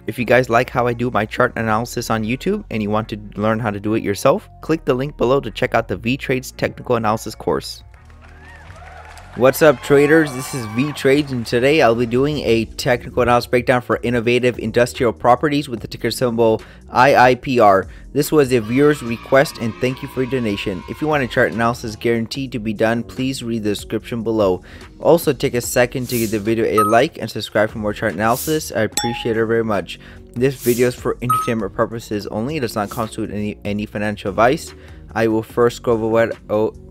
If you guys like how I do my chart analysis on YouTube and you want to learn how to do it yourself, click the link below to check out the Vee Trades technical analysis course. What's up traders, this is Vee Trades, and today I'll be doing a technical analysis breakdown for innovative industrial properties with the ticker symbol IIPR. This was a viewer's request and thank you for your donation. If you want a chart analysis guaranteed to be done, please read the description below. Also take a second to give the video a like and subscribe for more chart analysis. I appreciate it very much. This video is for entertainment purposes only. It does not constitute any financial advice. I will first go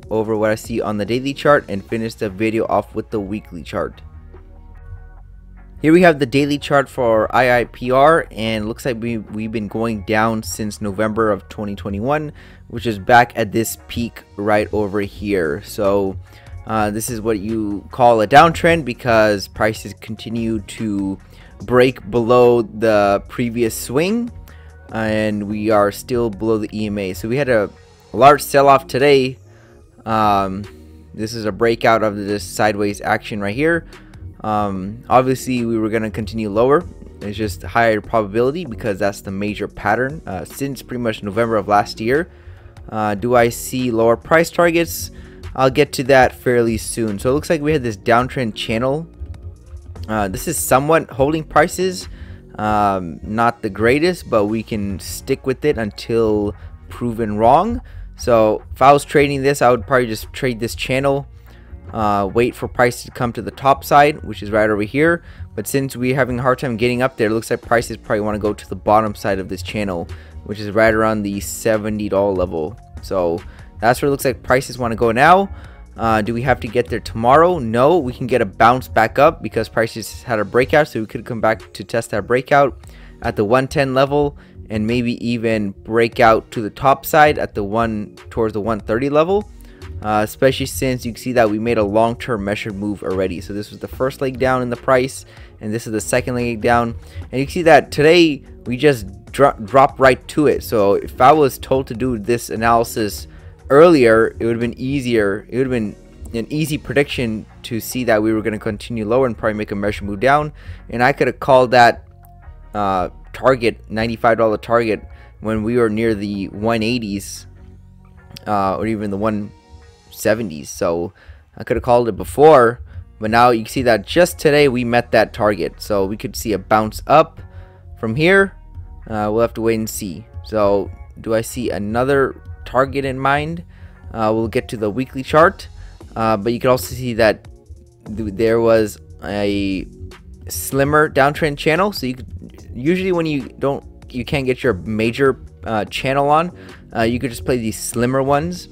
over what I see on the daily chart and finish the video off with the weekly chart. Here we have the daily chart for IIPR, and it looks like we've been going down since November of 2021, which is back at this peak right over here. So this is what you call a downtrend because prices continue to break below the previous swing, and we are still below the EMA. So we had a large sell-off today. This is a breakout of this sideways action right here. Obviously we were going to continue lower. It's just higher probability because that's the major pattern since pretty much November of last year. Do I see lower price targets? I'll get to that fairly soon. So it looks like we had this downtrend channel. This is somewhat holding prices, not the greatest, but we can stick with it until proven wrong. So if I was trading this, I would probably just trade this channel, wait for prices to come to the top side, which is right over here. But since we're having a hard time getting up there, it looks like prices probably want to go to the bottom side of this channel, which is right around the $70 level. So that's where it looks like prices want to go now. Do we have to get there tomorrow? No, we can get a bounce back up because prices had a breakout, so we could come back to test that breakout at the 110 level and maybe even break out to the top side at the towards the 130 level, especially since you can see that we made a long-term measured move already. So this was the first leg down in the price, and this is the second leg down, and you can see that today we just dropped right to it. So if I was told to do this analysis earlier, it would have been easier. It would have been an easy prediction to see that we were going to continue lower and probably make a measured move down, and I could have called that target, $95 target, when we were near the 180s or even the 170s. So I could have called it before, but now you can see that just today we met that target. So we could see a bounce up from here. We'll have to wait and see. So do I see another target in mind? We'll get to the weekly chart, but you can also see that there was a slimmer downtrend channel. So you could usually when you can't get your major channel on, you could just play these slimmer ones.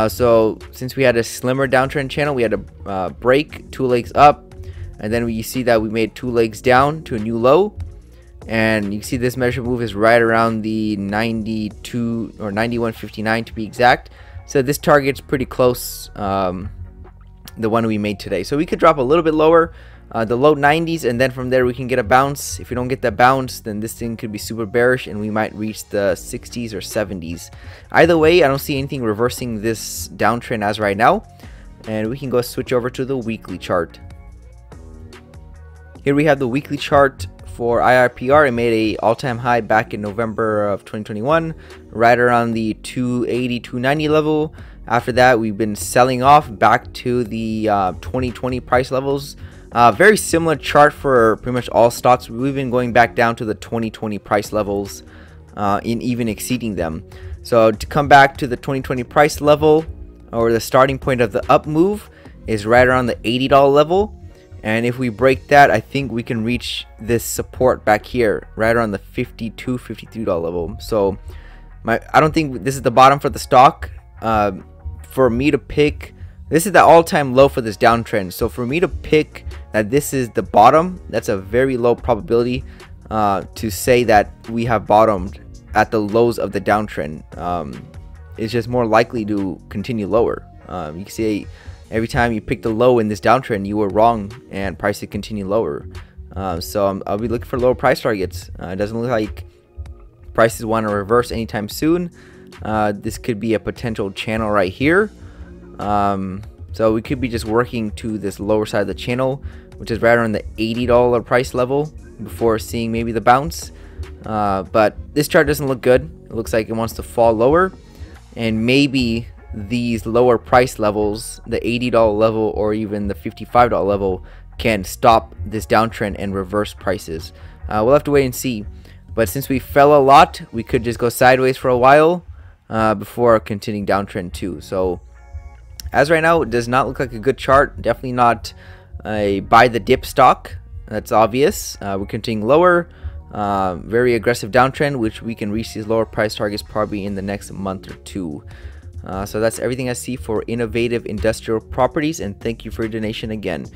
So since we had a slimmer downtrend channel, we had to break 2 legs up, and then you see that we made 2 legs down to a new low, and you can see this measure move is right around the 92 or 91.59 to be exact. So this target's pretty close, the one we made today. So we could drop a little bit lower, the low 90s, and then from there we can get a bounce. If we don't get that bounce, then this thing could be super bearish and we might reach the 60s or 70s. Either way, I don't see anything reversing this downtrend as right now, and we can go switch over to the weekly chart. Here we have the weekly chart for IIPR. It made a all-time high back in November of 2021, right around the 280 290 level. After that, we've been selling off back to the 2020 price levels. Very similar chart for pretty much all stocks. We've been going back down to the 2020 price levels, in even exceeding them. So to come back to the 2020 price level, or the starting point of the up move, is right around the $80 level. And if we break that, I think we can reach this support back here, right around the $52, $53 level. So I don't think this is the bottom for the stock. For me to pick, this is the all-time low for this downtrend. So for me to pick that this is the bottom, that's a very low probability to say that we have bottomed at the lows of the downtrend. It's just more likely to continue lower. You can see every time you pick the low in this downtrend, you were wrong and prices continue lower. So I'll be looking for lower price targets. It doesn't look like prices want to reverse anytime soon. This could be a potential channel right here. So we could be just working to this lower side of the channel, which is right around the $80 price level. before seeing maybe the bounce. But this chart doesn't look good. It looks like it wants to fall lower, and maybe these lower price levels, the $80 level or even the $55 level, can stop this downtrend and reverse prices. We'll have to wait and see. But since we fell a lot, we could just go sideways for a while before continuing downtrend too. So as right now, it does not look like a good chart. Definitely not a buy the dip stock. That's obvious. We're continuing lower. Very aggressive downtrend, which we can reach these lower price targets probably in the next month or two. So that's everything I see for innovative industrial properties, and thank you for your donation again.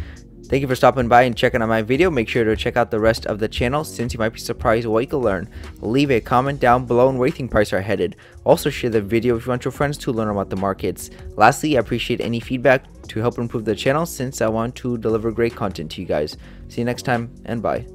Thank you for stopping by and checking out my video. Make sure to check out the rest of the channel, since you might be surprised what you can learn. Leave a comment down below on where you think prices are headed. Also share the video if you want your friends to learn about the markets. Lastly, I appreciate any feedback to help improve the channel, since I want to deliver great content to you guys. See you next time, and bye.